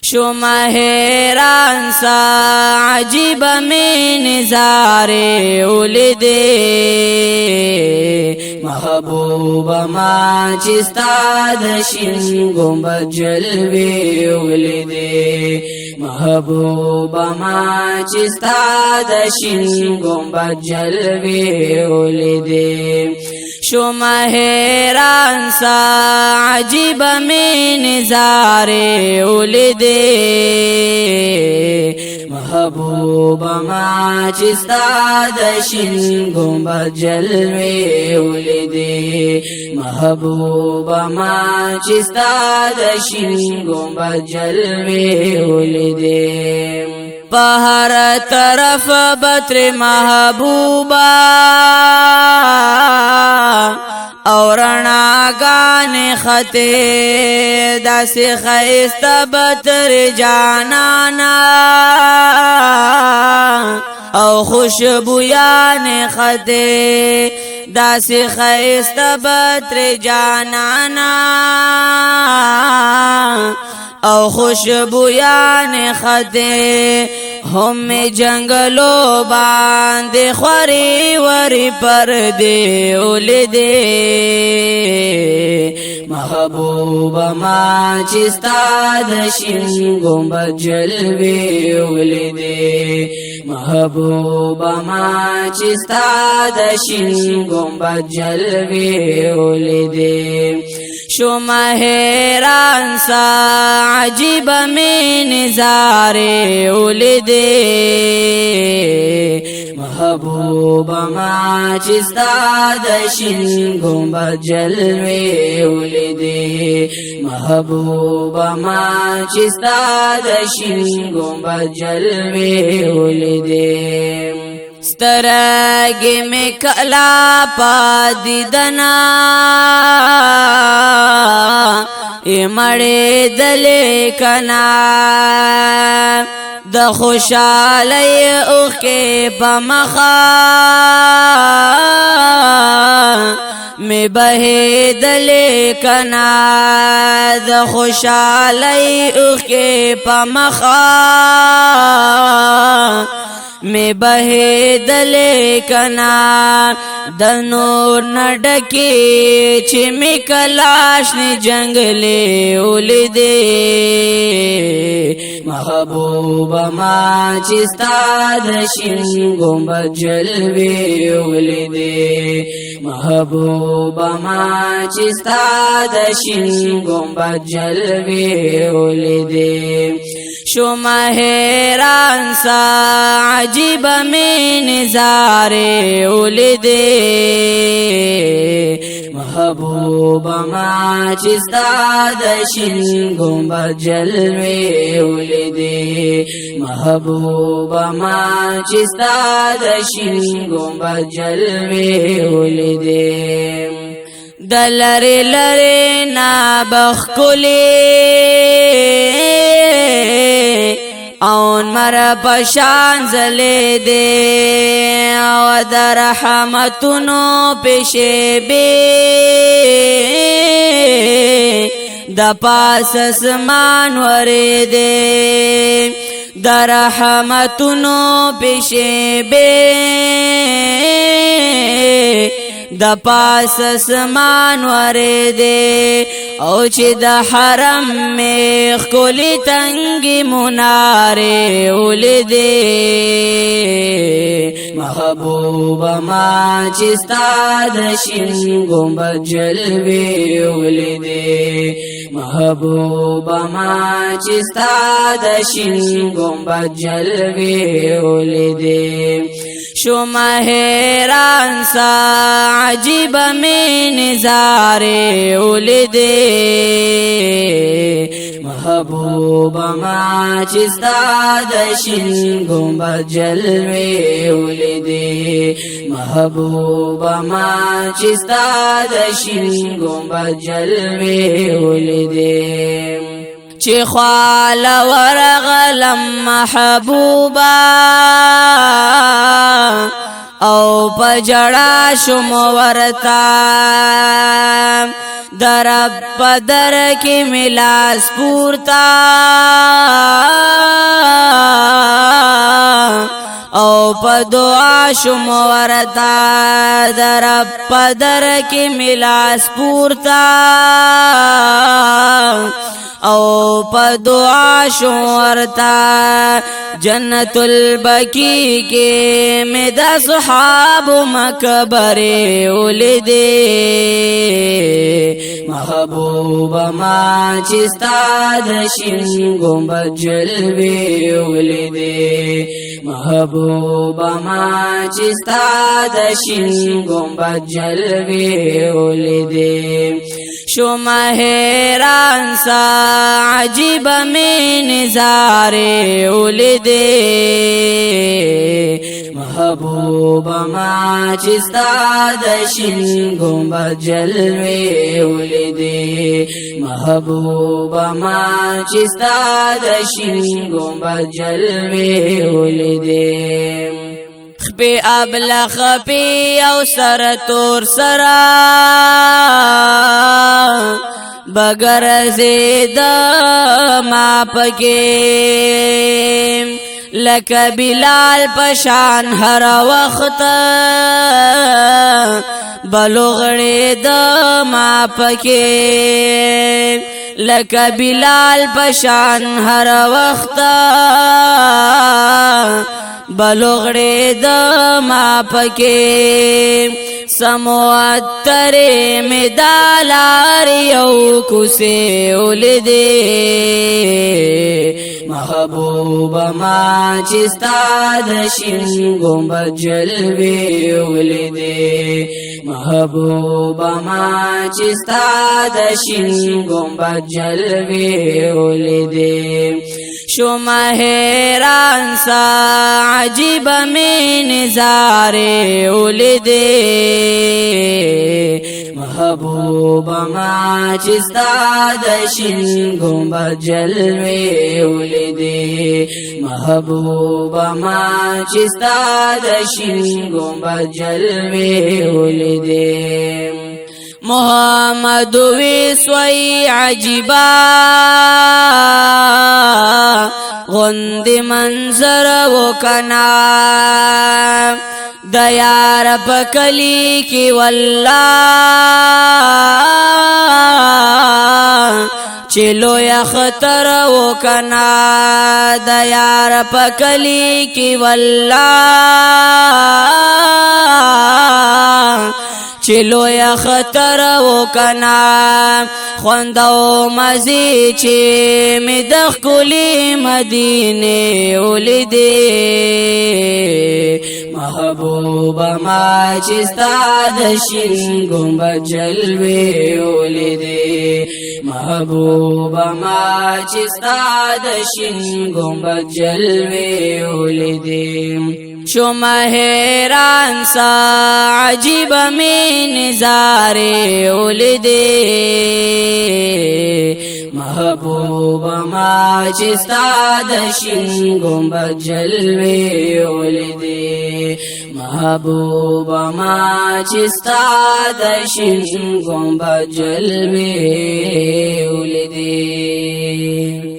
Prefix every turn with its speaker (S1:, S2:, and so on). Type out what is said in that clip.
S1: شم حیران سا عجیب میں نظارے ولیدے محبوب ما چستا دشن گنبد جلوے ولیدے محبوب ما چستا دشن گنبد جلوے ولیدے شم حیران سا عجیب میں نظارے ولیدے محبوب ما چستا دشن گنبد جلوے ولیدے محبوب ما چستا دشن گنبد جلوے ولیدے پہر طرف بطر محبوبا اور ناگان خطے دس خیست بطر جانانا او خوشبویان خطے دس خیست بطر جانانا او خوشبویان خطے ہم جنگلو باندے خوری وری پردے ولیدے محبوب ما چستا دشن گنبد جلوے ولیدے محبوب ما چستا دشن گنبد جلوے ولیدے شم حیران سا عجیب میں نظارے ولیدے محبوب ما چستا دشن گنبد جلوے ولیدے محبوب ما چستا دشن گنبد جلوے ولیدے سترگی میں کلا پا دیدنا مڑے دلے کنا د خوشالی اوخ کے پمخا میں بہے دلے کنا د خوشالی اوخ کے پمخا میں بہے دلے کنا د نور نڈکی چھ میں کلاش نے جنگلے ولیدے محبوب ما چستا دشن گنبد جلوے ولیدے محبوب ما چستا دشن گنبد جلوے ولیدے شم حیران سا عجیب میں نظارے ولیدے محبوب ما چستا دشن گنبد جلوے ولیدے محبوب ما چستا دشن گنبد جلوے ولیدے دلرے لرے نا بخکلے اون مر پشان زلے دے او در رحمتونو پیشے بے دا پاس اسمان ورے دے در رحمتونو پیشے بے دا پاس اسمان ورے دے او چی دا حرم میں خکولی تنگی منارے ولیدے محبوب ما چستا دشن گنبد جلوے ولیدے محبوب ما چستا دشن گنبد جلوے ولیدے شم حیران سا عجیب میں نظارے ولیدے محبوب ما چستا دشن گنبد جلوے ولیدے محبوب ما چستا دشن گنبد جلوے ولیدے چی خوال ورغلم محبوبا او پجڑا شم ورتا در پدر کی ملاس پورتا په دعا شم ورتا در پدر کې ملاس پورتا او په دعا شم ورتا جنت البقیع کې مې د صحابو مقبرې ولیدې محبوبه ما چې ستا د شین ګنبد جلوې ولیدې محبوبه ما چې ستا د شین ګنبد جلوې ولیدې شوم حیران سا عجیب می نظاره ولیدې محبوبه ما چې ستا د شین ګنبد جلوې ولیدې محبوبه ما چې ستا د شین ګنبد جلوې ولیدې خپی ابلخ خپی او سر تور سرا بگر زید ما پکې لکه بلال پشان هر وخت بلغړې د ما پکې لکه بلال پشان هر وخت بلغړې د ما پکې سموتره می دالار یو کوسه ولیدې محبوبه ما چې ستا د شین ګنبد جلوې ولیدې محبوبه ما چې ستا د شین ګنبد جلوې ولیدې شوم حیران سا عجیب می نظاره ولیدې محبوبه ما چې ستا د شین ګنبد جلوې ولیدې محبوبه ما چې ستا د شین ګنبد جلوې ولیدې محمد ویسوی عجیبا غند منظر وکنا د یار پکلی کی والله چلو یا خطر وکنا د یار پکلی کی والله چلو یا خطر وکنا خوندو مزی چی می دخ کلی مدینه ولیدې محبوبه ما چې ستا د شین ګنبد جلوې ولیدې محبوبه ما چې ستا د شین ګنبد جلوې ولیدې شوم حیران سا عجیب می نظاره ولیدې محبوبه ما چې ستا د شین ګنبد جلوې ولیدې محبوبه ما چې ستا د شین ګنبد جلوې ولیدې